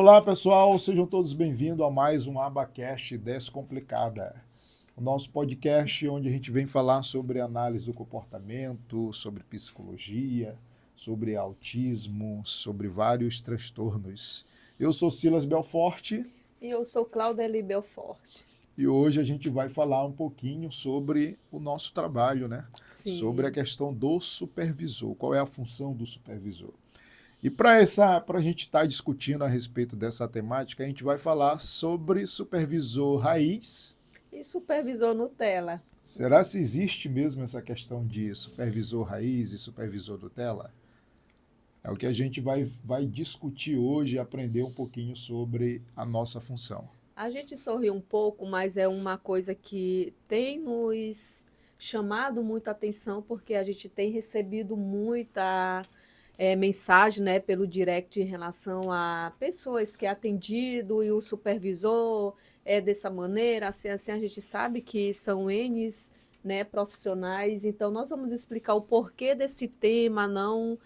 Olá, pessoal, sejam todos bem-vindos a mais um Abacast Descomplicada. O nosso podcast onde a gente vem falar sobre análise do comportamento, sobre psicologia, sobre autismo, sobre vários transtornos. Eu sou Silas Belfort E eu sou Claudeli Belfort. e hoje a gente vai falar um pouquinho sobre o nosso trabalho, né? Sobre a Sim. questão do supervisor. Qual é a função do supervisor? E para a gente estar discutindo a respeito dessa temática, a gente vai falar sobre supervisor raiz. E supervisor Nutella. Será se existe mesmo essa questão de supervisor raiz e supervisor Nutella? É o que a gente vai discutir hoje e aprender um pouquinho sobre a nossa função. A gente sorri um pouco, mas é uma coisa que tem nos chamado muita atenção, porque a gente tem recebido muita mensagem, né, pelo direct em relação a pessoas que é atendido e o supervisor é dessa maneira, assim, a gente sabe que são N's, né, profissionais, então nós vamos explicar o porquê desse tema, não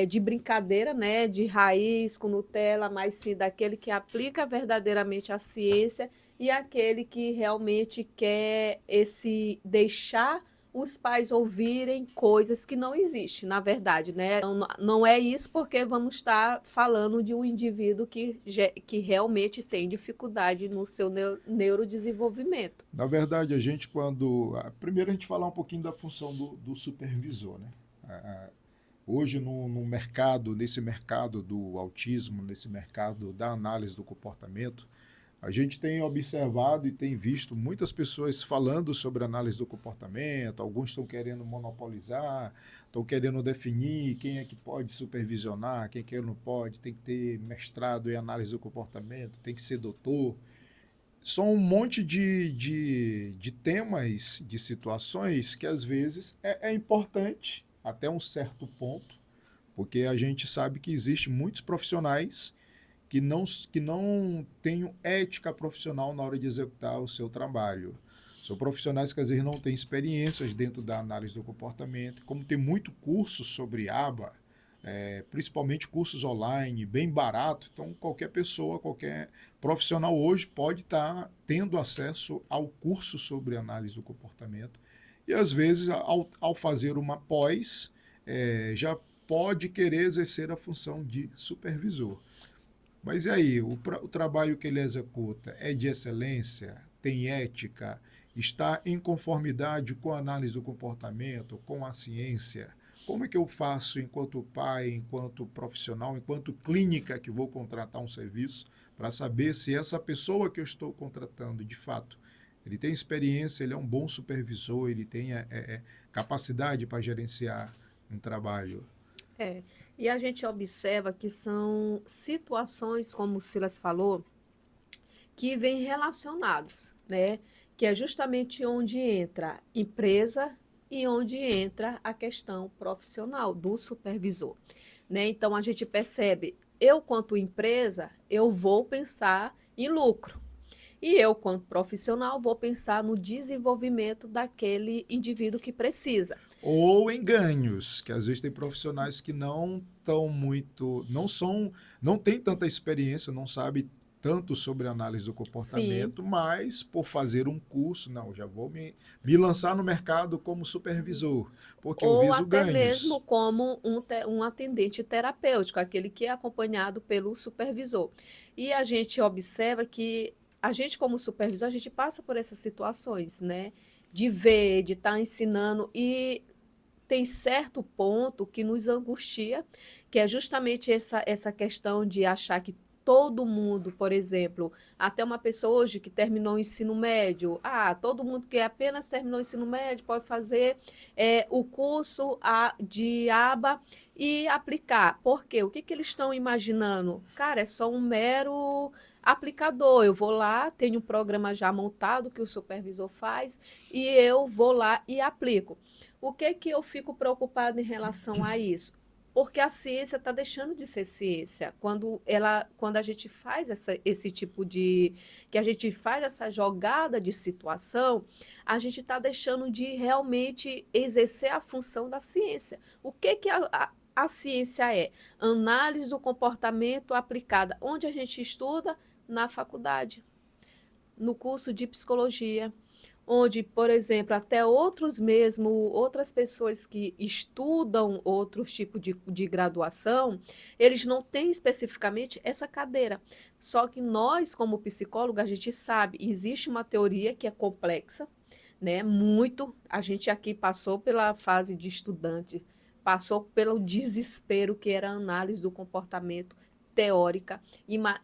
de brincadeira, né, de raiz com Nutella, mas sim daquele que aplica verdadeiramente a ciência e aquele que realmente quer esse deixar os pais ouvirem coisas que não existem, na verdade, né? Não é isso porque vamos estar falando de um indivíduo que realmente tem dificuldade no seu neurodesenvolvimento. Na verdade, a gente quando... Primeiro a gente falar um pouquinho da função do supervisor, né? Hoje no mercado, nesse mercado do autismo, nesse mercado da análise do comportamento, a gente tem observado e tem visto muitas pessoas falando sobre análise do comportamento, alguns estão querendo monopolizar, estão querendo definir quem é que pode supervisionar, quem é que não pode, tem que ter mestrado em análise do comportamento, tem que ser doutor. São um monte de temas, de situações que às vezes é importante até um certo ponto, porque a gente sabe que existe muitos profissionais que não tenham ética profissional na hora de executar o seu trabalho. São profissionais que às vezes não têm experiências dentro da análise do comportamento, como tem muito curso sobre ABA, principalmente cursos online, bem barato, então qualquer pessoa, qualquer profissional hoje pode estar tendo acesso ao curso sobre análise do comportamento e às vezes ao fazer uma pós, já pode querer exercer a função de supervisor. Mas e aí, o trabalho que ele executa é de excelência, tem ética, está em conformidade com a análise do comportamento, com a ciência? Como é que eu faço enquanto pai, enquanto profissional, enquanto clínica que vou contratar um serviço, para saber se essa pessoa que eu estou contratando, de fato, ele tem experiência, ele é um bom supervisor, ele tem capacidade para gerenciar um trabalho? É. E a gente observa que são situações, como o Silas falou, que vêm relacionados, né? Que é justamente onde entra empresa e onde entra a questão profissional do supervisor, né? Então a gente percebe, eu quanto empresa, eu vou pensar em lucro. E eu, quanto profissional, vou pensar no desenvolvimento daquele indivíduo que precisa. Ou em ganhos, que às vezes tem profissionais que não estão muito, não têm tanta experiência, não sabem tanto sobre análise do Sim, comportamento, mas por fazer um curso, não, já vou me lançar no mercado como supervisor, porque eu ou viso até mesmo ganhos. como um atendente terapêutico, aquele que é acompanhado pelo supervisor. E a gente observa que a gente, como supervisor, a gente passa por essas situações, né? De ver, de estar ensinando, e tem certo ponto que nos angustia, que é justamente essa questão de achar que todo mundo, por exemplo, até uma pessoa hoje que terminou o ensino médio, todo mundo que apenas terminou o ensino médio pode fazer o curso de aba e aplicar. Por quê? O que eles estão imaginando? Cara, é só um mero aplicador. Eu vou lá, tenho um programa já montado que o supervisor faz e eu vou lá e aplico. O que que eu fico preocupada em relação a isso? Porque a ciência está deixando de ser ciência. Quando a gente faz esse tipo de, que a gente faz essa jogada de situação, a gente está deixando de realmente exercer a função da ciência. O que que a ciência é análise do comportamento aplicada. Onde a gente estuda? Na faculdade, no curso de psicologia, onde, por exemplo, até outras pessoas que estudam outros tipos de graduação, eles não têm especificamente essa cadeira. Só que nós, como psicólogo, a gente sabe, existe uma teoria que é complexa, né? Muito. A gente aqui passou pela fase de estudante, passou pelo desespero que era a análise do comportamento teórica,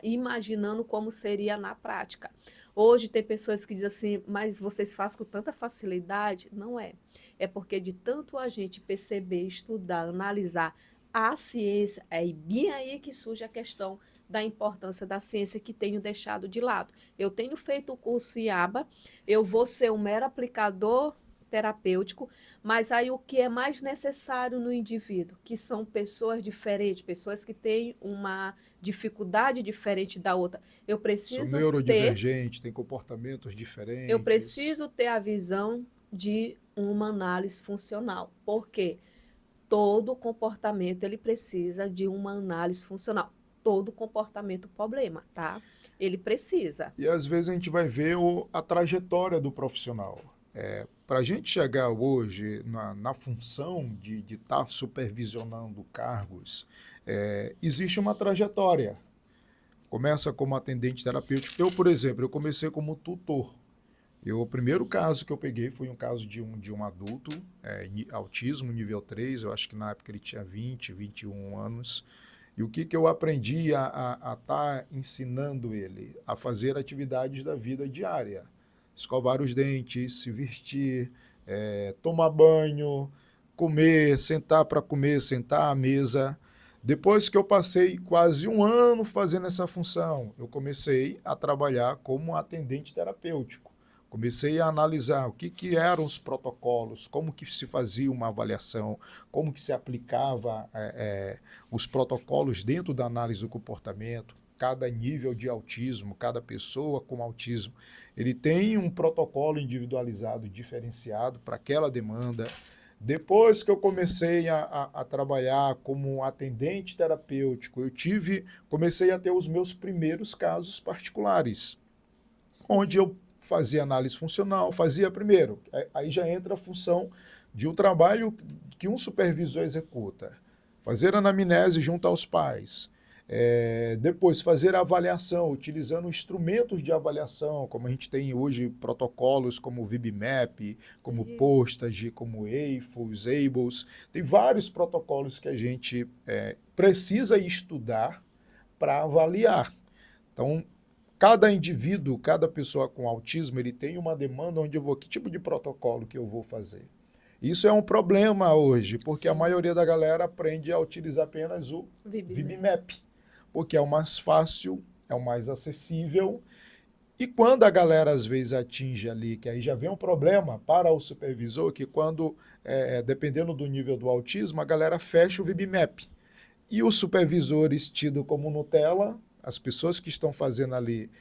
imaginando como seria na prática. Hoje tem pessoas que dizem assim, mas vocês fazem com tanta facilidade? Não é. É porque de tanto a gente perceber, estudar, analisar a ciência, é bem aí que surge a questão da importância da ciência que tenho deixado de lado. Eu tenho feito o curso IABA, eu vou ser um mero aplicador terapêutico, mas aí o que é mais necessário no indivíduo, que são pessoas diferentes, pessoas que têm uma dificuldade diferente da outra. Eu São preciso ter, neurodivergentes, têm comportamentos eu diferentes. preciso ter a visão de uma análise funcional. Por quê? Todo comportamento ele precisa de uma análise funcional. Todo comportamento problema, tá? Ele precisa. E às vezes a gente vai ver a trajetória do profissional. Para a gente chegar hoje na função de estar supervisionando cargos, existe uma trajetória. Começa como atendente terapêutico. Eu, por exemplo, eu comecei como tutor. O primeiro caso que eu peguei foi um caso de um adulto, autismo nível 3, eu acho que na época ele tinha 21 anos. E o que eu aprendi a estar ensinando ele? A fazer atividades da vida diária. Escovar os dentes, se vestir, tomar banho, comer, sentar para comer, sentar à mesa. Depois que eu passei quase um ano fazendo essa função, eu comecei a trabalhar como atendente terapêutico. Comecei a analisar o que eram os protocolos, como que se fazia uma avaliação, como que se aplicava os protocolos dentro da análise do comportamento. Cada nível de autismo, cada pessoa com autismo, ele tem um protocolo individualizado, diferenciado para aquela demanda. Depois que eu comecei a trabalhar como atendente terapêutico, comecei a ter os meus primeiros casos particulares, onde eu fazia análise funcional, fazia primeiro. Aí já entra a função de um trabalho que um supervisor executa. Fazer anamnese junto aos pais. Depois, fazer a avaliação, utilizando instrumentos de avaliação, como a gente tem hoje protocolos como o VibMap, como Postage, como AFOS, ABLES. Tem vários protocolos que a gente precisa estudar para avaliar. Então, cada indivíduo, cada pessoa com autismo, ele tem uma demanda onde eu vou, que tipo de protocolo que eu vou fazer? Isso é um problema hoje, porque a maioria da galera aprende a utilizar apenas o VibMap, porque é o mais fácil, é o mais acessível. E quando a galera às vezes atinge ali, que aí já vem um problema para o supervisor, que quando, dependendo do nível do autismo, a galera fecha o VibMap. E os supervisores tidos como Nutella, as pessoas que estão fazendo ali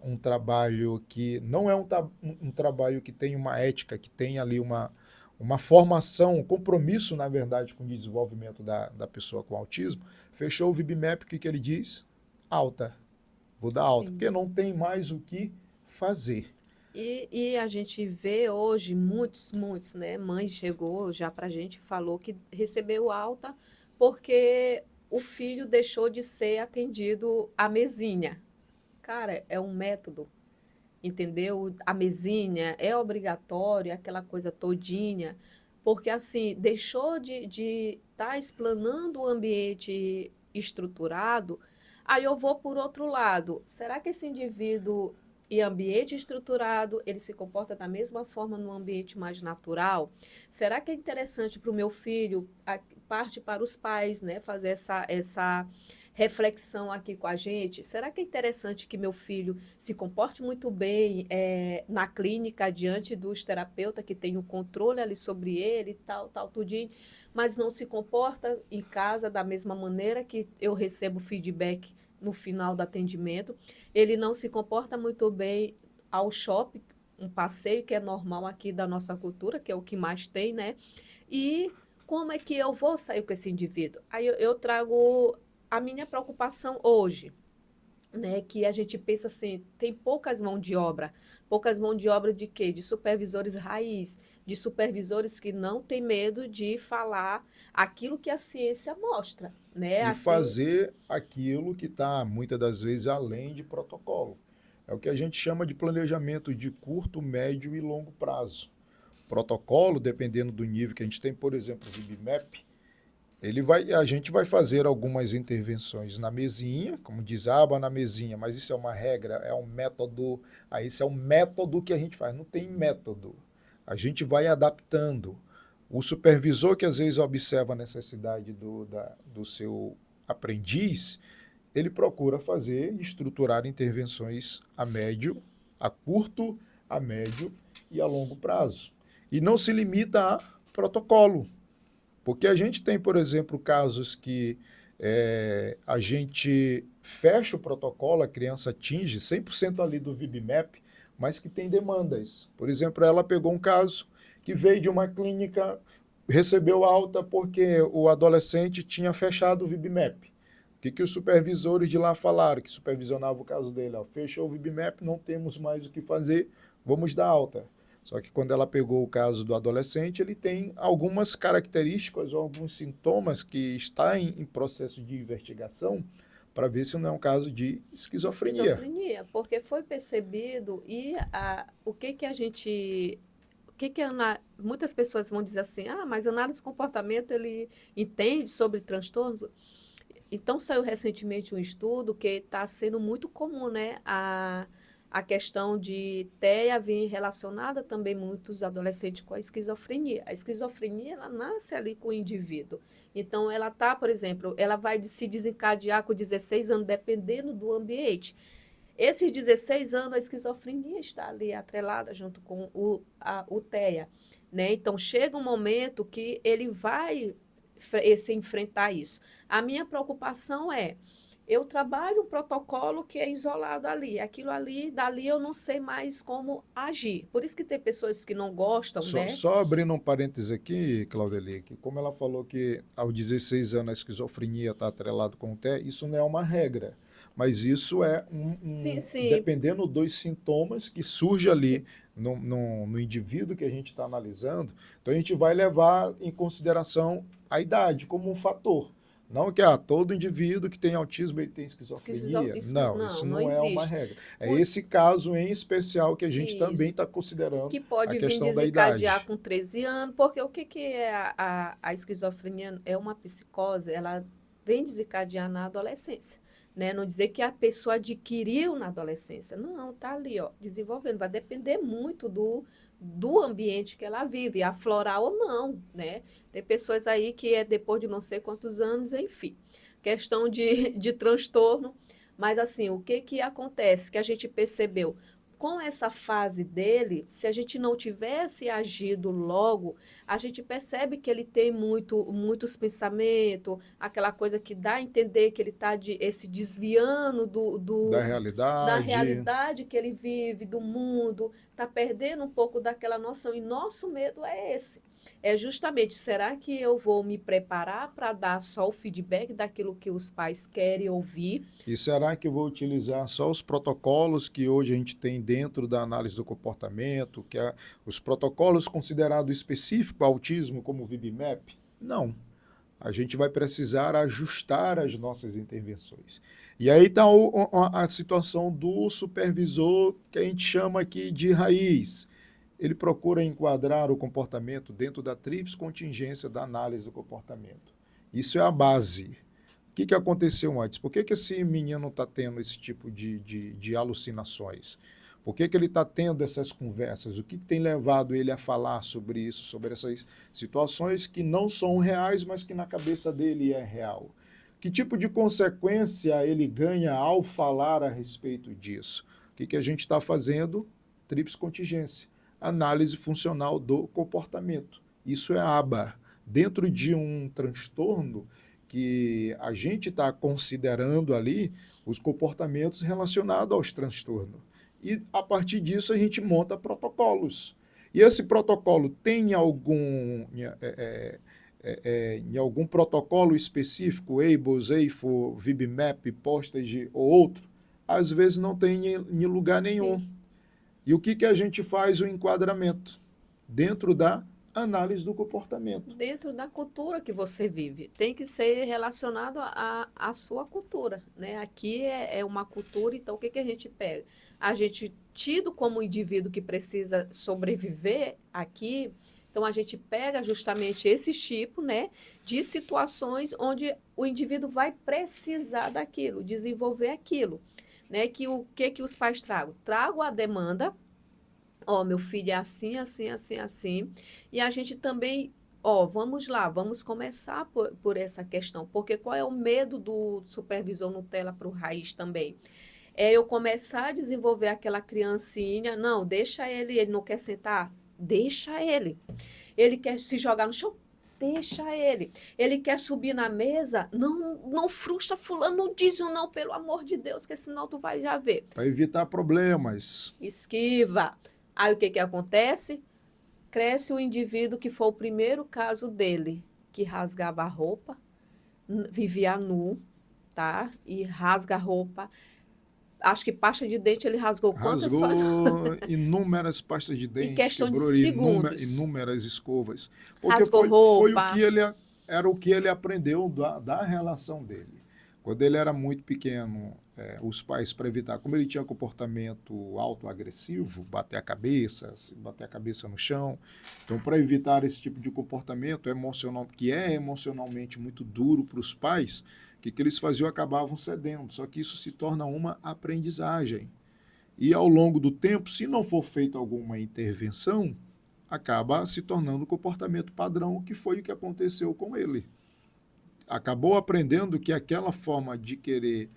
um trabalho que não é um trabalho que tem uma ética, que tem ali uma formação, um compromisso, na verdade, com o desenvolvimento da pessoa com autismo, fechou o VibMap, o que ele diz? Alta. Vou dar alta, porque não tem mais o que fazer. E a gente vê hoje muitos, né? Mãe chegou já para a gente, falou que recebeu alta porque o filho deixou de ser atendido à mesinha. Cara, é um método, entendeu? A mesinha é obrigatória, aquela coisa todinha, porque assim, deixou de estar explanando o ambiente estruturado, aí eu vou por outro lado. Será que esse indivíduo em ambiente estruturado, ele se comporta da mesma forma no ambiente mais natural? Será que é interessante para o meu filho, parte para os pais, né, fazer essa reflexão aqui com a gente? Será que é interessante que meu filho se comporte muito bem na clínica, diante dos terapeutas que tem o controle ali sobre ele, tal, tudinho, mas não se comporta em casa da mesma maneira que eu recebo feedback no final do atendimento? Ele não se comporta muito bem ao shopping, um passeio que é normal aqui da nossa cultura, que é o que mais tem, né? E Como é que eu vou sair com esse indivíduo? Aí eu trago a minha preocupação hoje, né, que a gente pensa assim, tem poucas mãos de obra de quê? De supervisores raiz, de supervisores que não têm medo de falar aquilo que a ciência mostra, né? E A ciência, fazer aquilo que está, muitas das vezes, além de protocolo. É o que a gente chama de planejamento de curto, médio e longo prazo. Protocolo, dependendo do nível que a gente tem, por exemplo, o VibMap, a gente vai fazer algumas intervenções na mesinha, como diz aba na mesinha, mas isso é uma regra, é um método, esse é um método que a gente faz, não tem método. A gente vai adaptando. O supervisor que às vezes observa a necessidade do seu aprendiz, ele procura fazer e estruturar intervenções a curto, a médio e a longo prazo. E não se limita a protocolo. Porque a gente tem, por exemplo, casos que a gente fecha o protocolo, a criança atinge 100% ali do VibMap, mas que tem demandas. Por exemplo, ela pegou um caso que veio de uma clínica, recebeu alta porque o adolescente tinha fechado o VibMap. O que os supervisores de lá falaram, que supervisionavam o caso dele? Ó, fechou o VibMap, não temos mais o que fazer, vamos dar alta. Só que quando ela pegou o caso do adolescente, ele tem algumas características ou alguns sintomas que está em processo de investigação para ver se não é um caso de esquizofrenia. esquizofrenia, porque foi percebido muitas pessoas vão dizer assim, mas análise do comportamento ele entende sobre transtornos. Então saiu recentemente um estudo que está sendo muito comum, né? A questão de TEA vir relacionada também muitos adolescentes com a esquizofrenia. A esquizofrenia, ela nasce ali com o indivíduo. Então, ela tá, por exemplo, ela vai se desencadear com 16 anos, dependendo do ambiente. Esses 16 anos, a esquizofrenia está ali atrelada junto com o TEA, né? Então, chega um momento que ele vai se enfrentar isso. A minha preocupação é eu trabalho um protocolo que é isolado ali. Aquilo ali, dali eu não sei mais como agir. Por isso que tem pessoas que não gostam, né? Só abrindo um parênteses aqui, Claudeli, que como ela falou que aos 16 anos a esquizofrenia está atrelado com o TEA, isso não é uma regra. Mas isso é Sim, sim. dependendo dos sintomas que surge ali Sim. no indivíduo que a gente está analisando, então a gente vai levar em consideração a idade como um fator. Não que todo indivíduo que tem autismo ele tem esquizofrenia. Isso Isso não não é uma existe. regra. É esse caso em especial que a gente também está considerando Que a pode vir questão da desencadear idade. com 13 anos, porque o que é a esquizofrenia? É uma psicose, ela vem desencadear na adolescência. Né? Não dizer que a pessoa adquiriu na adolescência. Não, está ali, ó, desenvolvendo. Vai depender muito do ambiente que ela vive, aflorar ou não, né? Tem pessoas aí que é depois de não sei quantos anos, enfim. Questão de transtorno. Mas, assim, o que acontece? Que a gente percebeu com essa fase dele, se a gente não tivesse agido logo, a gente percebe que ele tem muitos pensamentos, aquela coisa que dá a entender que ele está esse desviando Da da realidade. realidade que ele vive, do mundo, está perdendo um pouco daquela noção. E nosso medo é esse. É justamente, será que eu vou me preparar para dar só o feedback daquilo que os pais querem ouvir? E será que eu vou utilizar só os protocolos que hoje a gente tem dentro da análise do comportamento, os protocolos considerados específicos para autismo, como o VibMap? Não. A gente vai precisar ajustar as nossas intervenções. E aí está a situação do supervisor, que a gente chama aqui de raiz. Ele procura enquadrar o comportamento dentro da tríplice contingência da análise do comportamento. Isso é a base. O que aconteceu antes? Por que esse menino está tendo esse tipo de alucinações? Por que ele está tendo essas conversas? O que tem levado ele a falar sobre isso, sobre essas situações que não são reais, mas que na cabeça dele é real? Que tipo de consequência ele ganha ao falar a respeito disso? O que a gente está fazendo? Tríplice contingência. Análise funcional do comportamento. Isso é aba. Dentro de um transtorno que a gente está considerando ali os comportamentos relacionados aos transtornos. E, a partir disso, a gente monta protocolos. E esse protocolo tem em algum protocolo específico, ABLS, AIFO, VibMap, Postage ou outro, às vezes não tem em lugar nenhum. Sim. E o que a gente faz? O enquadramento dentro da análise do comportamento. Dentro da cultura que você vive. Tem que ser relacionado à sua cultura, né? Aqui é uma cultura, então o que a gente pega? A gente, tido como indivíduo que precisa sobreviver aqui, então a gente pega justamente esse tipo, né, de situações onde o indivíduo vai precisar daquilo, desenvolver aquilo, né? Que o que os pais tragam? Trago a demanda. Ó, meu filho é assim, assim, assim, assim. E a gente também, ó, vamos lá, vamos começar por essa questão. Porque qual é o medo do supervisor Nutella para o Raiz também? É eu começar a desenvolver aquela criancinha. Não, deixa ele não quer sentar? Deixa ele. Ele quer se jogar no chão? Deixa ele. Ele quer subir na mesa? Não, não frustra fulano, não diz um não, pelo amor de Deus, que senão tu vai já ver. Para evitar problemas. Esquiva. Aí o que acontece? Cresce o indivíduo que foi o primeiro caso dele, que rasgava a roupa, vivia nu, tá? E rasga a roupa. Acho que pasta de dente ele rasgou quantas só Rasgou inúmeras pastas de em dente, questão de quebrou segundos. inúmeras escovas. Porque Rasgou foi roupa. era o que ele aprendeu da relação dele. Quando ele era muito pequeno, os pais, para evitar, como ele tinha comportamento autoagressivo, bater a cabeça no chão, então para evitar esse tipo de comportamento emocional, que é emocionalmente muito duro para os pais, o que eles faziam? Acabavam cedendo, só que isso se torna uma aprendizagem. E ao longo do tempo, se não for feita alguma intervenção, acaba se tornando um comportamento padrão, que foi o que aconteceu com ele. Acabou aprendendo que aquela forma de querer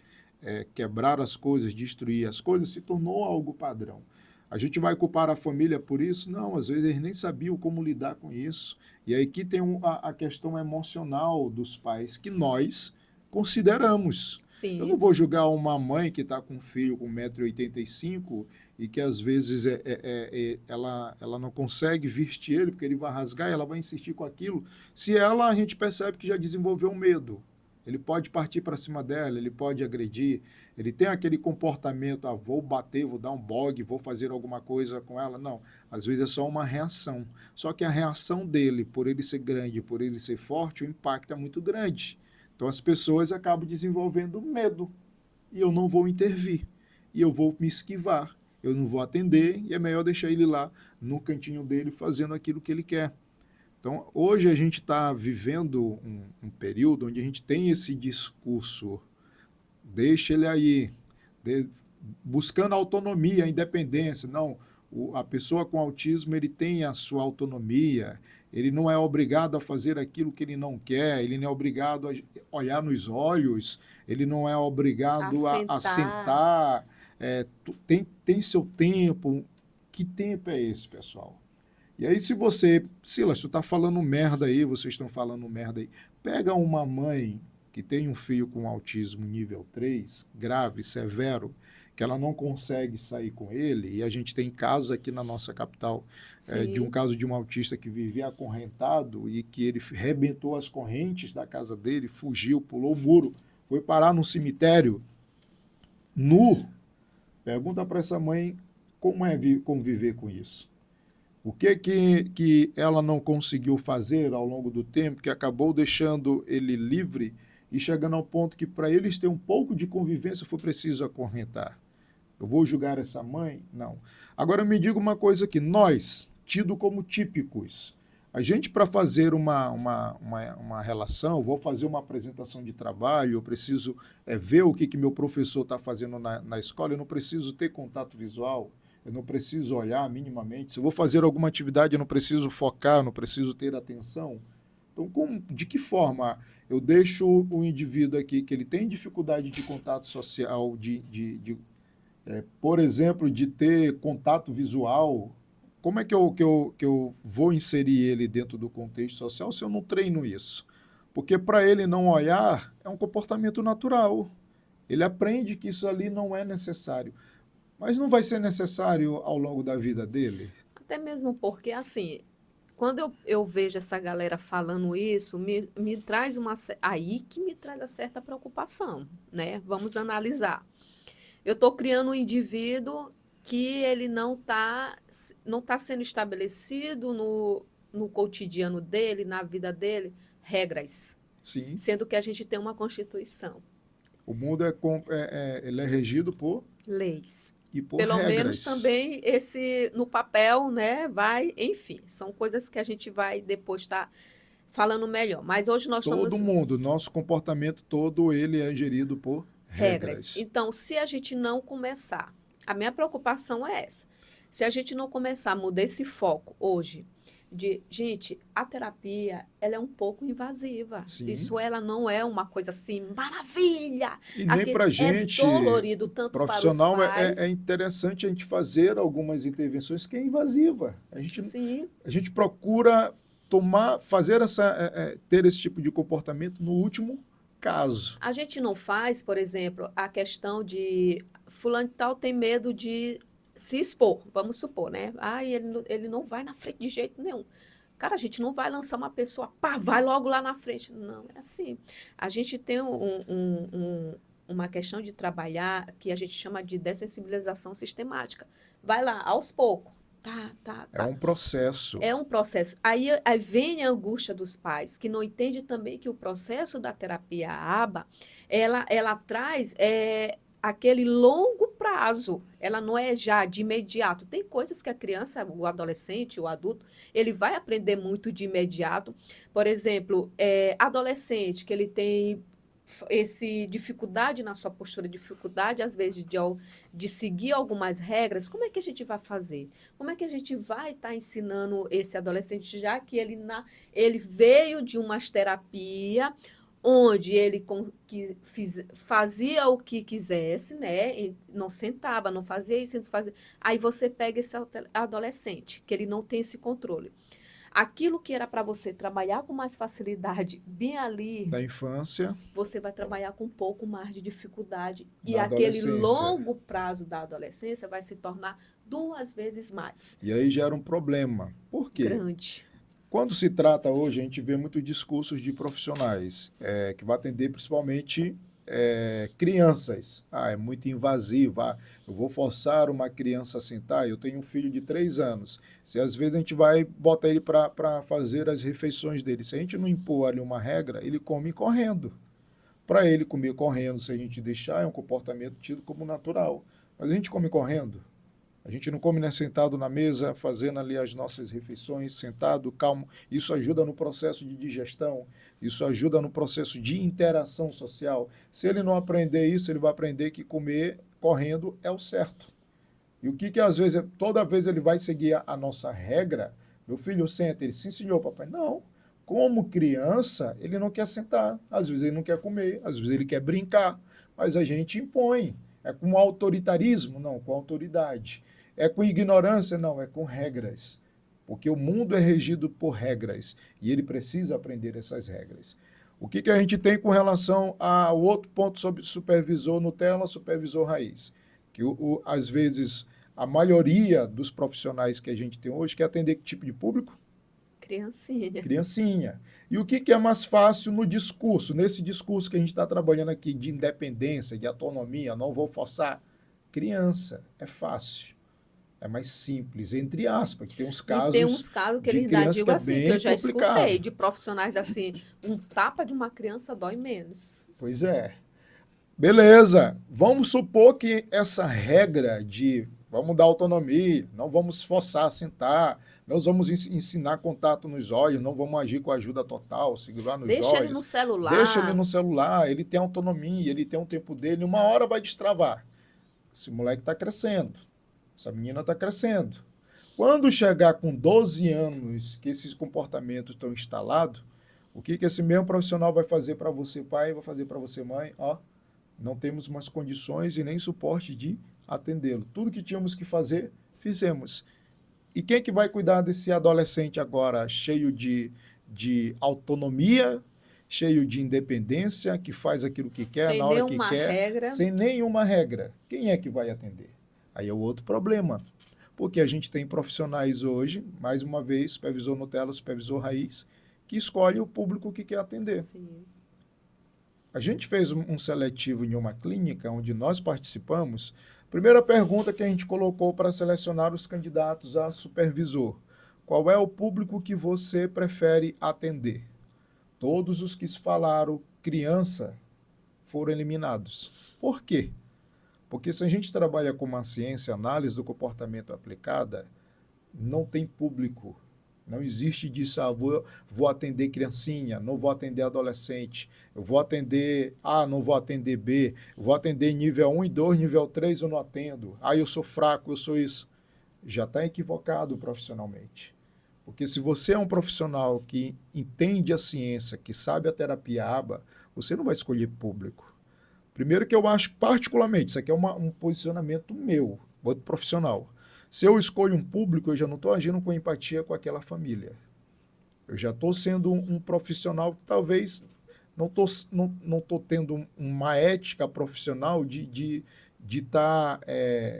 quebrar as coisas, destruir as coisas, se tornou algo padrão. A gente vai culpar a família por isso? Não, às vezes eles nem sabiam como lidar com isso. E aí que tem a questão emocional dos pais, que nós consideramos. Eu não Sim, vou julgar uma mãe que está com um filho com 1,85 m e que às vezes ela não consegue vestir ele porque ele vai rasgar e ela vai insistir com aquilo. Se ela, a gente percebe que já desenvolveu um medo. Ele pode partir para cima dela, ele pode agredir, ele tem aquele comportamento, vou bater, vou dar um bogue, vou fazer alguma coisa com ela. Não, às vezes é só uma reação. Só que a reação dele, por ele ser grande, por ele ser forte, o impacto é muito grande. Então as pessoas acabam desenvolvendo medo. E eu não vou intervir. E eu vou me esquivar. Eu não vou atender e é melhor deixar ele lá no cantinho dele fazendo aquilo que ele quer. Então, hoje a gente está vivendo um período onde a gente tem esse discurso, deixa ele aí, buscando a autonomia, a independência. Não, a pessoa com autismo ele tem a sua autonomia, ele não é obrigado a fazer aquilo que ele não quer, ele não é obrigado a olhar nos olhos, ele não é obrigado a assentar. sentar, tem seu tempo. Que tempo é esse, pessoal? E aí, Silas, tu está falando merda aí, vocês estão falando merda aí, pega uma mãe que tem um filho com autismo nível 3, grave, severo, que ela não consegue sair com ele, e a gente tem casos aqui na nossa capital, de um caso de um autista que vivia acorrentado e que ele rebentou as correntes da casa dele, fugiu, pulou o muro, foi parar no cemitério, nu. Pergunta para essa mãe como é conviver com isso. O que ela não conseguiu fazer ao longo do tempo, que acabou deixando ele livre e chegando ao ponto que, para eles ter um pouco de convivência, foi preciso acorrentar. Eu vou julgar essa mãe? Não. Agora me diga uma coisa aqui, nós, tido como típicos, a gente, para fazer uma relação, vou fazer uma apresentação de trabalho, eu preciso ver o que meu professor está fazendo na escola, eu não preciso ter contato visual, eu não preciso olhar minimamente. Se eu vou fazer alguma atividade, eu não preciso focar, eu não preciso ter atenção. Então, de que forma eu deixo o indivíduo aqui que ele tem dificuldade de contato social, por exemplo, de ter contato visual, como é que eu vou inserir ele dentro do contexto social se eu não treino isso? Porque para ele não olhar é um comportamento natural. Ele aprende que isso ali não é necessário. Mas não vai ser necessário ao longo da vida dele? Até mesmo porque, assim, quando eu vejo essa galera falando isso, me traz aí que me traz a certa preocupação, né? Vamos analisar. Eu estou criando um indivíduo que ele não tá sendo estabelecido no cotidiano dele, na vida dele, regras, Sim. sendo que a gente tem uma Constituição, O mundo ele é regido por leis. e por Pelo menos regras. também esse no papel, né? Vai, enfim, são coisas que a gente vai depois estar falando melhor. Mas hoje nós Todo estamos mundo, nosso comportamento todo, ele é gerido por regras. regras. Então, se a gente não começar, a minha preocupação é essa. Se a gente não começar a mudar esse foco hoje de, gente, a terapia, ela é um pouco invasiva. Sim. Isso ela não é uma coisa assim, maravilha. E nem Aqui para a é gente, dolorido tanto para os profissional, é pais. interessante a gente fazer algumas intervenções que é invasiva. Sim, A gente procura ter esse tipo de comportamento no último caso. a gente não faz, por exemplo, a questão de fulano de tal tem medo de se expor, vamos supor, né? Ah, ele não vai na frente de jeito nenhum. Cara, a gente não vai lançar uma pessoa, pá, vai logo lá na frente. Não, é assim. A gente tem uma questão de trabalhar que a gente chama de dessensibilização sistemática. Vai lá, aos poucos. Tá, tá, É tá. um processo. É um processo. Aí vem a angústia dos pais, que não entende também que o processo da terapia ABA, ela traz aquele longo prazo. Ela não é já de imediato. Tem coisas que a criança, o adolescente, o adulto, ele vai aprender muito de imediato. Por exemplo, adolescente que ele tem esse dificuldade na sua postura, dificuldade às vezes de seguir algumas regras, como é que a gente vai fazer? Como é que a gente vai estar ensinando esse adolescente, já que ele veio de uma terapia onde ele fazia o que quisesse, né? E não sentava, não fazia isso, não fazia. Aí você pega esse adolescente, que ele não tem esse controle. Aquilo que era para você trabalhar com mais facilidade, bem ali, Da infância, você vai trabalhar com um pouco mais de dificuldade. E da aquele adolescência. longo prazo da adolescência vai se tornar 2 vezes mais E aí gera um problema. Por quê? grande. Quando se trata hoje, a gente vê muitos discursos de profissionais que vai atender principalmente crianças. Ah, é muito invasivo. Ah, eu vou forçar uma criança a sentar. Eu tenho um filho de 3 anos. Se às vezes a gente vai botar ele para fazer as refeições dele, se a gente não impor ali uma regra, ele come correndo. Para ele comer correndo, se a gente deixar, é um comportamento tido como natural. Mas a gente come correndo. A gente não come, né, sentado na mesa, fazendo ali as nossas refeições, sentado, calmo. Isso ajuda no processo de digestão, isso ajuda no processo de interação social. Se ele não aprender isso, ele vai aprender que comer correndo é o certo. E o que às vezes, toda vez ele vai seguir a nossa regra, meu filho senta, ele, sim senhor, papai. Não, como criança, ele não quer sentar, às vezes ele não quer comer, às vezes ele quer brincar, mas a gente impõe. É com autoritarismo? Não, com autoridade. É com ignorância? Não, é com regras. Porque o mundo é regido por regras e ele precisa aprender essas regras. O que a gente tem com relação ao outro ponto sobre supervisor Nutella, supervisor raiz? Que às vezes a maioria dos profissionais que a gente tem hoje quer atender que tipo de público? Criancinha. Criancinha. E o que é mais fácil no discurso, nesse discurso que a gente está trabalhando aqui de independência, de autonomia, não vou forçar? Criança, é fácil. É mais simples, entre aspas, que tem uns E tem casos uns casos que de eles ainda criança que digo é assim, que bem eu já escutei complicado. de profissionais assim, um tapa de uma criança dói menos. Pois é. Beleza, vamos supor que essa regra de vamos dar autonomia, não vamos forçar a sentar, nós vamos ensinar contato nos olhos, não vamos agir com ajuda total, segurar nos Deixa ele no olhos, deixa ele celular. no celular, ele tem autonomia, ele tem um tempo dele, uma hora vai destravar. Esse moleque está crescendo, essa menina está crescendo. Quando chegar com 12 anos que esses comportamentos estão instalados, o que esse mesmo profissional vai fazer para você, pai, vai fazer para você, mãe? Ó, não temos mais condições e nem suporte de atendê-lo. Tudo que tínhamos que fazer, fizemos. E quem que vai cuidar desse adolescente agora cheio de autonomia, cheio de independência, que faz aquilo que quer, Sem na hora que nenhuma quer, regra. sem nenhuma regra? Quem é que vai atender? Aí é o outro problema. porque a gente tem profissionais hoje, mais uma vez, supervisor Nutella, supervisor Raiz, que escolhe o público que quer atender. Sim. A gente fez um seletivo em uma clínica onde nós participamos. Primeira pergunta que a gente colocou para selecionar os candidatos a supervisor: qual é o público que você prefere atender? Todos os que falaram criança foram eliminados. Por quê? Porque se a gente trabalha com uma ciência, análise do comportamento aplicada, não tem público. Não existe disso, vou atender criancinha, não vou atender adolescente, eu vou atender A, não vou atender B, eu vou atender nível 1 e 2, nível 3 eu não atendo. Eu sou fraco, eu sou isso. Já está equivocado profissionalmente. Porque se você é um profissional que entende a ciência, que sabe a terapia ABA, você não vai escolher público. Primeiro que eu acho, particularmente, isso aqui é um posicionamento meu, outro profissional. Se eu escolho um público, eu já não estou agindo com empatia com aquela família. Eu já estou sendo um profissional que talvez não tô tendo uma ética profissional de estar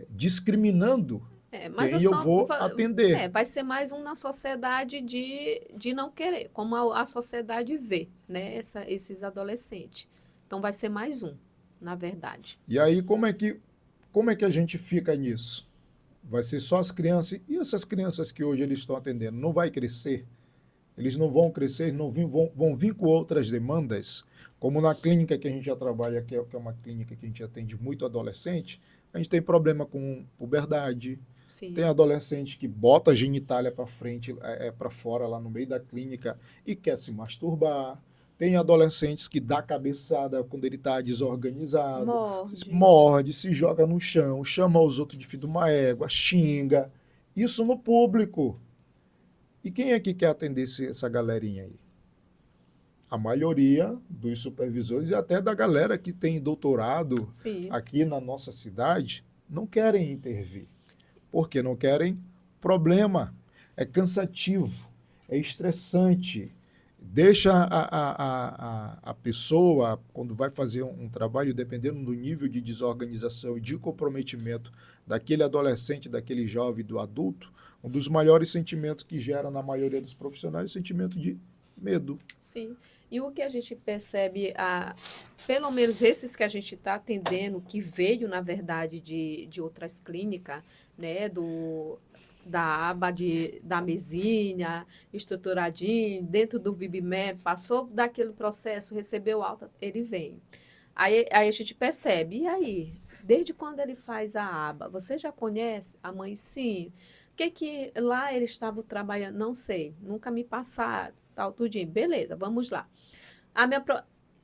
discriminando Mas quem eu vou atender. vai ser mais um na sociedade de não querer, como a sociedade vê, né, esses adolescentes. Então, vai ser mais um, na verdade. E aí, como é que a gente fica nisso? Vai ser só as crianças. E essas crianças que hoje eles estão atendendo, não vai crescer? Eles não vão crescer, vão vir com outras demandas, como na clínica que a gente já trabalha, que é uma clínica que a gente atende muito adolescente, a gente tem problema com puberdade, Sim. tem adolescente que bota a genitália para frente, para fora, lá no meio da clínica, e quer se masturbar. Tem adolescentes que dá cabeçada quando ele está desorganizado, morde, se joga no chão, chama os outros de filho de uma égua, xinga. Isso no público. E quem é que quer atender essa galerinha aí? A maioria dos supervisores e até da galera que tem doutorado aqui na nossa cidade não querem intervir. Porque não querem problema. É cansativo, é estressante. Deixa a pessoa, quando vai fazer um trabalho, dependendo do nível de desorganização e de comprometimento daquele adolescente, daquele jovem, do adulto, um dos maiores sentimentos que gera na maioria dos profissionais é o sentimento de medo. Sim. E o que a gente percebe, pelo menos esses que a gente está atendendo, que veio, na verdade, de outras clínicas, né, da aba da mesinha, estruturadinho, dentro do VIBMEP, passou daquele processo, recebeu alta, ele vem. Aí a gente percebe, e aí? Desde quando ele faz a aba? Você já conhece? A mãe, sim. O que lá ele estava trabalhando? Não sei, nunca me passaram, tal, tudinho. Beleza, vamos lá.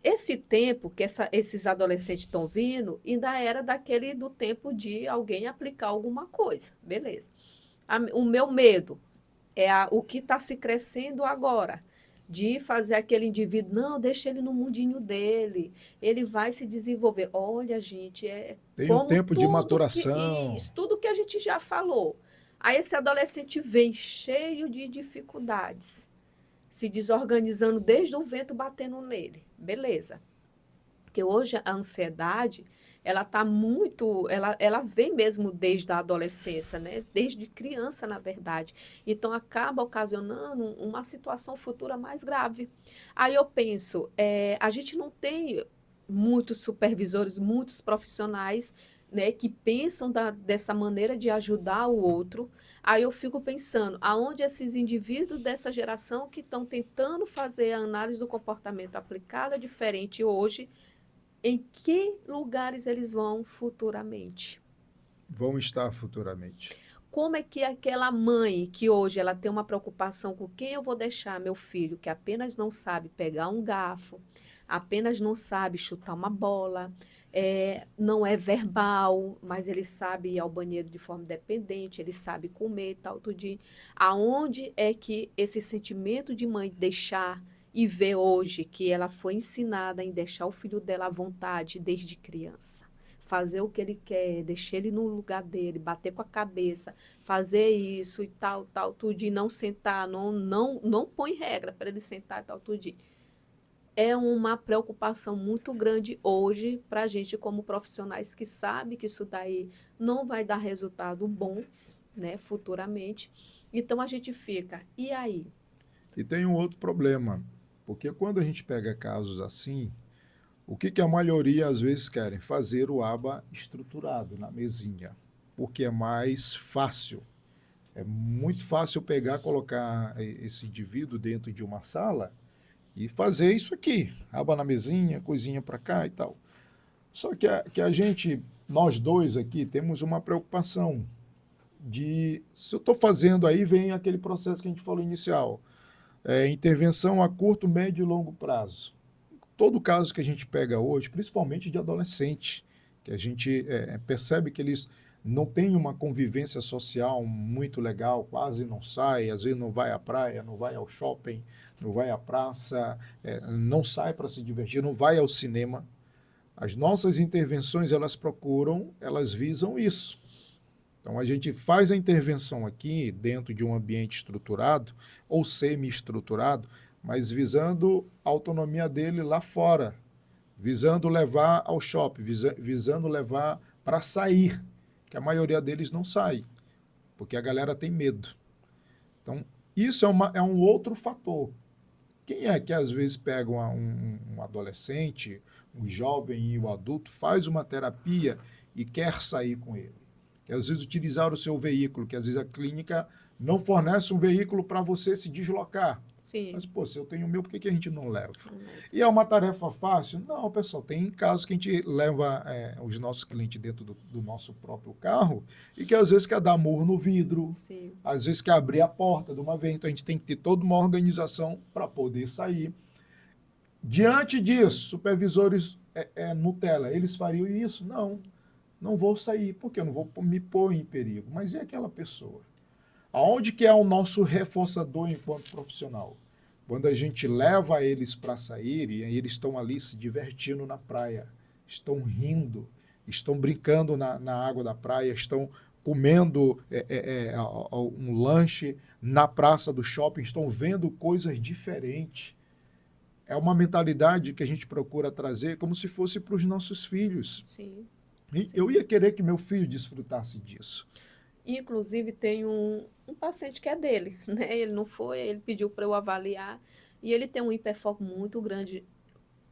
Esse tempo que esses adolescentes estão vindo, ainda era do tempo de alguém aplicar alguma coisa. Beleza. O meu medo é o que está se crescendo agora, de fazer aquele indivíduo, não, deixa ele no mundinho dele, ele vai se desenvolver. Olha, gente, tem um tempo de maturação. Tudo que a gente já falou. Aí esse adolescente vem cheio de dificuldades, se desorganizando desde o vento batendo nele. Beleza. Porque hoje a ansiedade, ela está muito, ela vem mesmo desde a adolescência, né? Desde criança, na verdade. Então, acaba ocasionando uma situação futura mais grave. Aí eu penso, a gente não tem muitos supervisores, muitos profissionais, né, que pensam dessa maneira de ajudar o outro. Aí eu fico pensando, aonde esses indivíduos dessa geração que estão tentando fazer a análise do comportamento aplicada diferente hoje, em que lugares eles vão futuramente? Vão estar futuramente. Como é que aquela mãe que hoje ela tem uma preocupação com quem eu vou deixar meu filho, que apenas não sabe pegar um garfo, apenas não sabe chutar uma bola, não é verbal, mas ele sabe ir ao banheiro de forma independente, ele sabe comer, tal, tudinho. Aonde é que esse sentimento de mãe deixar e ver hoje que ela foi ensinada em deixar o filho dela à vontade desde criança? Fazer o que ele quer, deixar ele no lugar dele, bater com a cabeça, fazer isso e tal, tudo, e não sentar, não põe regra para ele sentar e tal, tudo. É uma preocupação muito grande hoje para a gente como profissionais que sabe que isso daí não vai dar resultado bons, né, futuramente. Então a gente fica, e aí? E tem um outro problema, porque quando a gente pega casos assim, o que a maioria às vezes querem? Fazer o aba estruturado na mesinha, porque é mais fácil. É muito fácil pegar, colocar esse indivíduo dentro de uma sala e fazer isso aqui, aba na mesinha, coisinha para cá e tal. Só que a gente, nós dois aqui, temos uma preocupação de, se eu estou fazendo aí, vem aquele processo que a gente falou inicial, intervenção a curto, médio e longo prazo. Todo caso que a gente pega hoje, principalmente de adolescente, que a gente percebe que eles não têm uma convivência social muito legal, quase não sai, às vezes não vai à praia, não vai ao shopping, não vai à praça, não sai para se divertir, não vai ao cinema. As nossas intervenções, elas visam isso. Então, a gente faz a intervenção aqui dentro de um ambiente estruturado ou semi-estruturado, mas visando a autonomia dele lá fora, visando levar ao shopping, visando levar para sair, que a maioria deles não sai, porque a galera tem medo. Então, isso é um outro fator. Quem é que às vezes pega um adolescente, um jovem e o adulto, faz uma terapia e quer sair com ele? Que às vezes utilizar o seu veículo, que às vezes a clínica não fornece um veículo para você se deslocar. Sim. Mas, pô, se eu tenho o meu, por que a gente não leva? E é uma tarefa fácil? Não, pessoal, tem casos que a gente leva os nossos clientes dentro do nosso próprio carro e que às vezes quer dar murro no vidro, Sim. às vezes quer abrir a porta de uma vez, então a gente tem que ter toda uma organização para poder sair. Diante disso, supervisores Nutella, eles fariam isso? Não vou sair, porque eu não vou me pôr em perigo. Mas e aquela pessoa? Aonde que é o nosso reforçador enquanto profissional? Quando a gente leva eles para sair e eles estão ali se divertindo na praia, estão rindo, estão brincando na água da praia, estão comendo um lanche na praça do shopping, estão vendo coisas diferentes. É uma mentalidade que a gente procura trazer como se fosse para os nossos filhos. Sim. Eu ia querer que meu filho desfrutasse disso. Inclusive, tem um paciente que é dele, né? Ele não foi, ele pediu para eu avaliar, e ele tem um hiperfoco muito grande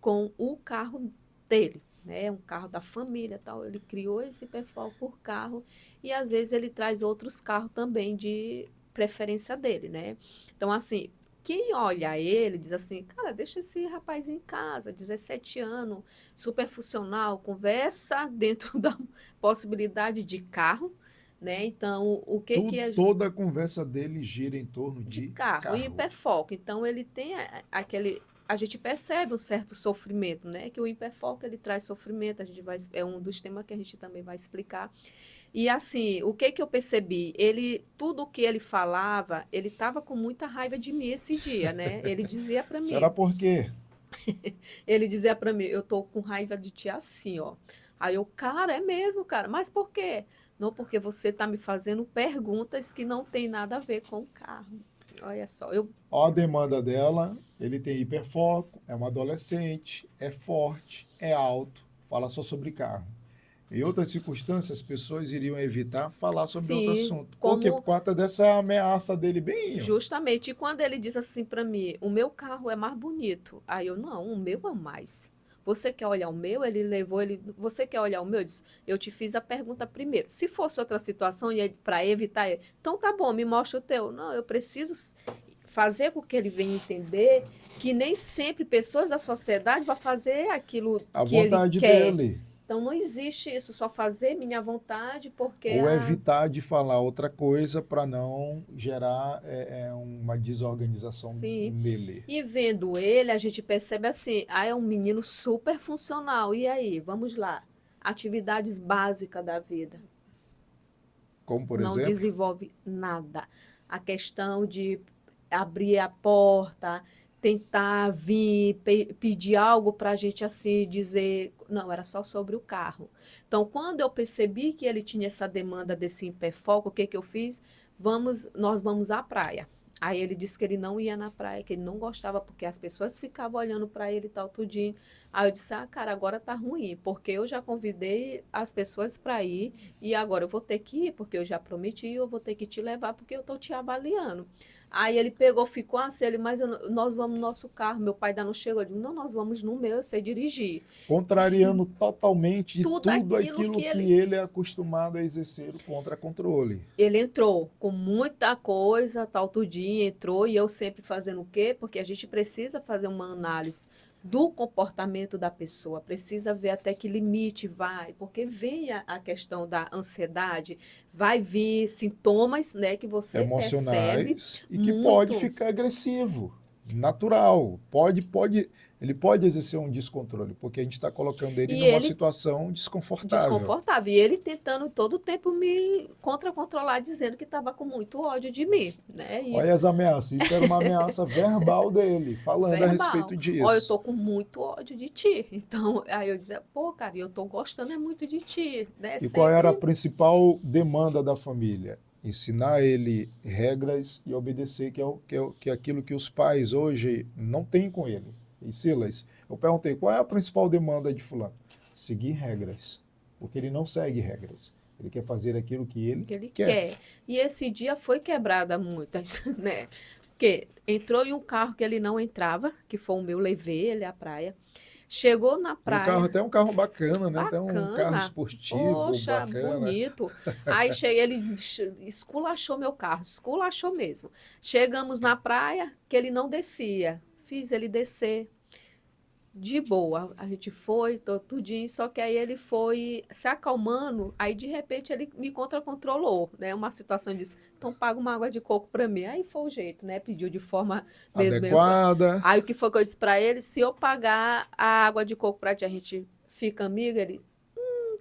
com o carro dele, né? Um carro da família, tal. Ele criou esse hiperfoco por carro, e às vezes ele traz outros carros também de preferência dele, né? Então, assim, quem olha ele diz assim, cara, deixa esse rapaz em casa, 17 anos, super funcional, conversa dentro da possibilidade de carro, né? Então, o que que toda a conversa dele gira em torno de carro. E hiperfoco. Então, ele tem aquele... A gente percebe um certo sofrimento, né? Que o hiperfoco, ele traz sofrimento. A gente vai... É um dos temas que a gente também vai explicar. E, assim, o que eu percebi? Tudo o que ele falava, ele estava com muita raiva de mim esse dia, né? Ele dizia para mim... Será por quê? Ele dizia para mim, eu tô com raiva de ti assim, ó. Aí eu, cara, é mesmo, cara. Mas por quê? Não, porque você está me fazendo perguntas que não tem nada a ver com o carro. Olha só, Olha a demanda dela, ele tem hiperfoco, é uma adolescente, é forte, é alto, fala só sobre carro. Em outras circunstâncias, as pessoas iriam evitar falar sobre outro assunto. Por quê? Por conta dessa ameaça dele bem... Justamente. E quando ele diz assim para mim, o meu carro é mais bonito. Aí eu, não, o meu é mais. Você quer olhar o meu? Você quer olhar o meu? Eu disse, eu te fiz a pergunta primeiro. Se fosse outra situação, para evitar, então tá bom, me mostra o teu. Não, eu preciso fazer com que ele venha entender que nem sempre pessoas da sociedade vão fazer aquilo que ele quer. A vontade dele. Então, não existe isso, só fazer minha vontade porque... Ou evitar de falar outra coisa para não gerar uma desorganização nele. E vendo ele, a gente percebe assim, é um menino super funcional. E aí, vamos lá. Atividades básicas da vida. Como, por exemplo? Não desenvolve nada. A questão de abrir a porta... tentar vir pedir algo para a gente assim dizer, não, era só sobre o carro. Então, quando eu percebi que ele tinha essa demanda desse hiperfoco, o que eu fiz? Nós vamos à praia. Aí ele disse que ele não ia na praia, que ele não gostava, porque as pessoas ficavam olhando para ele e tal, tudinho. Aí eu disse, cara, agora tá ruim, porque eu já convidei as pessoas para ir, e agora eu vou ter que ir, porque eu já prometi, eu vou ter que te levar, porque eu tô te avaliando. Aí ele pegou, ficou assim, mas nós vamos no nosso carro, meu pai ainda não chegou, eu disse, não, nós vamos no meu, eu sei dirigir. Contrariando totalmente de Tudo tudo aquilo aquilo que que ele é acostumado a exercer o contra-controle. ele entrou com muita coisa, tal, tudinho, entrou, e eu sempre fazendo o quê? Porque a gente precisa fazer uma análise do comportamento da pessoa, precisa ver até que limite vai, porque vem a questão da ansiedade, vai vir sintomas, né, que você percebe Emocionais e que pode muito. ficar agressivo, natural. Ele pode exercer um descontrole, porque a gente está colocando ele E numa ele situação desconfortável. desconfortável, e ele tentando todo o tempo me controlar, dizendo que estava com muito ódio de mim, né? E Olha as ameaças. Isso era uma ameaça verbal dele, falando a verbal. respeito Ó, eu disso. tô com muito ódio de ti. Então, aí eu dizia, pô, cara, eu tô gostando é muito de ti, né? E qual era a Sempre principal demanda da família? Ensinar ele regras e obedecer, que é aquilo que os pais hoje não têm com ele. E Silas, eu perguntei, qual é a principal demanda de fulano? Seguir regras, porque ele não segue regras. Ele quer fazer aquilo que ele que ele quer. quer. E esse dia foi quebrada muitas, né? Porque entrou em um carro que ele não entrava, que foi o meu, levei ele à praia. Chegou na E o carro praia, até é um carro bacana, né? Até um carro bacana. esportivo, Poxa, bacana. bonito. Aí cheguei, ele esculachou meu carro, esculachou mesmo. Chegamos na praia, que ele não descia. Fiz ele descer. De boa, a gente foi, tudinho, só que aí ele foi se acalmando, aí de repente ele me controlou, né? Uma situação disse, então paga uma água de coco para mim. Aí foi o jeito, né? Pediu de forma mesmo. Adequada. Aí o que foi que eu disse para ele? Se eu pagar a água de coco para ti, a gente fica amiga? Ele,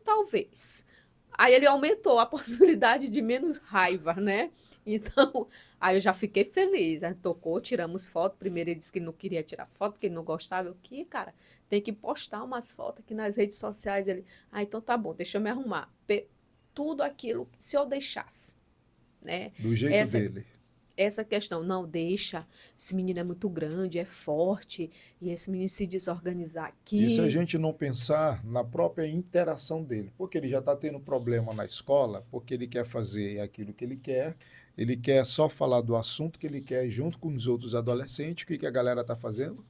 talvez. Aí ele aumentou a possibilidade de menos raiva, né? Então, aí eu já fiquei feliz. Aí tocou, tiramos foto. Primeiro ele disse que não queria tirar foto, porque ele não gostava. Eu, que, cara, tem que postar umas fotos aqui nas redes sociais. Ele, então tá bom, deixa eu me arrumar. Tudo aquilo, se eu deixasse, né? Do jeito Essa dele. essa questão, não, deixa, esse menino é muito grande, é forte, e esse menino se desorganizar E se a aqui. gente não pensar na própria interação dele? Porque ele já está tendo problema na escola, porque ele quer fazer aquilo que ele quer só falar do assunto que ele quer junto com os outros adolescentes. O que a galera está fazendo?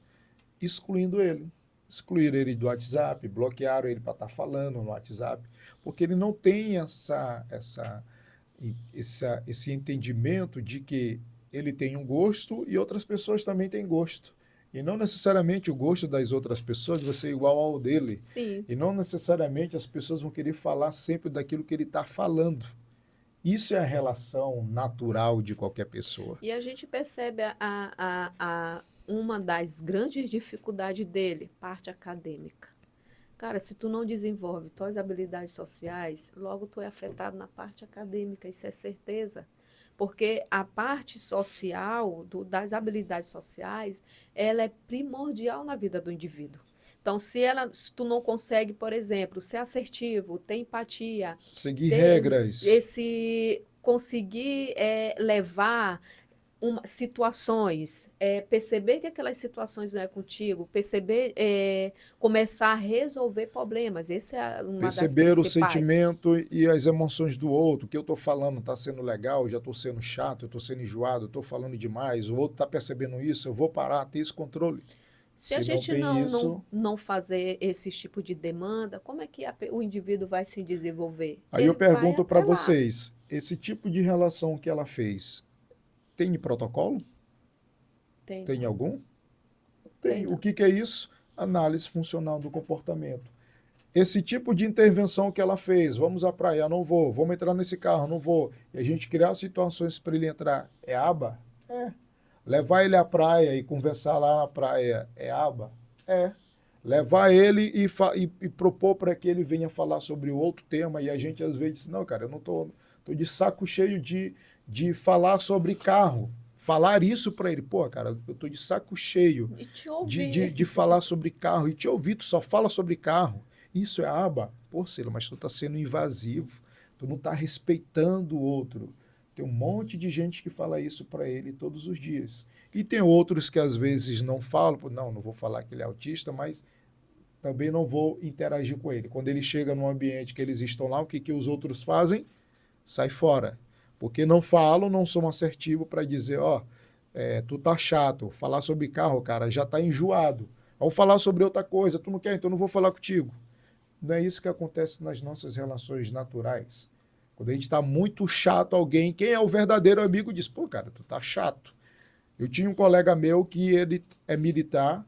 Excluindo ele. Excluíram ele do WhatsApp, bloquearam ele para estar falando no WhatsApp, porque ele não tem esse entendimento de que ele tem um gosto e outras pessoas também têm gosto. E não necessariamente o gosto das outras pessoas vai ser igual ao dele. Sim. E não necessariamente as pessoas vão querer falar sempre daquilo que ele está falando. Isso é a relação natural de qualquer pessoa. E a gente percebe uma das grandes dificuldades dele, parte acadêmica. Cara, se tu não desenvolve tuas habilidades sociais, logo tu é afetado na parte acadêmica, isso é certeza. Porque a parte social, das habilidades sociais, ela é primordial na vida do indivíduo. Então, se tu não consegue, por exemplo, ser assertivo, ter empatia, Seguir ter regras. conseguir levar situações, perceber que aquelas situações não é contigo, perceber, começar a resolver problemas. Essa é uma das Perceber o principais. sentimento e as emoções do outro. O que eu estou falando está sendo legal, já estou sendo chato, eu estou sendo enjoado, estou falando demais, o outro está percebendo isso, eu vou parar, ter esse controle. Se a Se não gente tem isso, não fazer esse tipo de demanda, como é que o indivíduo vai se desenvolver? aí eu Ele vai pergunto para atrelar. vocês, esse tipo de relação que ela fez, tem protocolo? Tem Tem não, algum? tem Tem. O não. que é isso? Análise funcional do comportamento. Esse tipo de intervenção que ela fez, vamos à praia, não vou, vamos entrar nesse carro, não vou, e a gente criar situações para ele entrar, é aba? É. Levar ele à praia e conversar lá na praia, é aba? É. Levar ele e propor para que ele venha falar sobre outro tema, e a gente às vezes diz, não, cara, eu não tô de saco cheio de falar sobre carro. Falar isso para ele, pô, cara, eu tô de saco cheio E te ouvir. de falar sobre carro, e te ouvir, tu só fala sobre carro. Isso é aba? Pô, Celo, mas tu tá sendo invasivo, tu não tá respeitando o outro. Tem um monte de gente que fala isso para ele todos os dias. E tem outros que às vezes não falam, não vou falar que ele é autista, mas também não vou interagir com ele. Quando ele chega num ambiente que eles estão lá, o que os outros fazem? Sai fora. Porque não falam, não são assertivos para dizer, tu tá chato, falar sobre carro, cara, já tá enjoado. Vamos falar sobre outra coisa, tu não quer, então eu não vou falar contigo. Não é isso que acontece nas nossas relações naturais. Quando a gente está muito chato alguém, quem é o verdadeiro amigo diz, pô, cara, tu tá chato. Eu tinha um colega meu que ele é militar,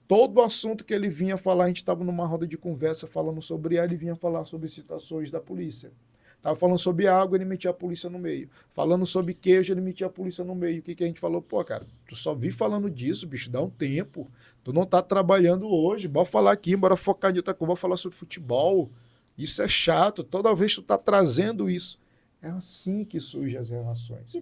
todo assunto que ele vinha falar, a gente estava numa roda de conversa falando sobre ele vinha falar sobre situações da polícia. Estava falando sobre água, ele metia a polícia no meio. Falando sobre queijo, ele metia a polícia no meio. O que a gente falou? Pô, cara, tu só vi falando disso, bicho, dá um tempo. Tu não tá trabalhando hoje, bora falar aqui, bora focar em outra coisa, bora falar sobre futebol. Isso é chato, toda vez tu tá trazendo isso. É assim que surgem as relações.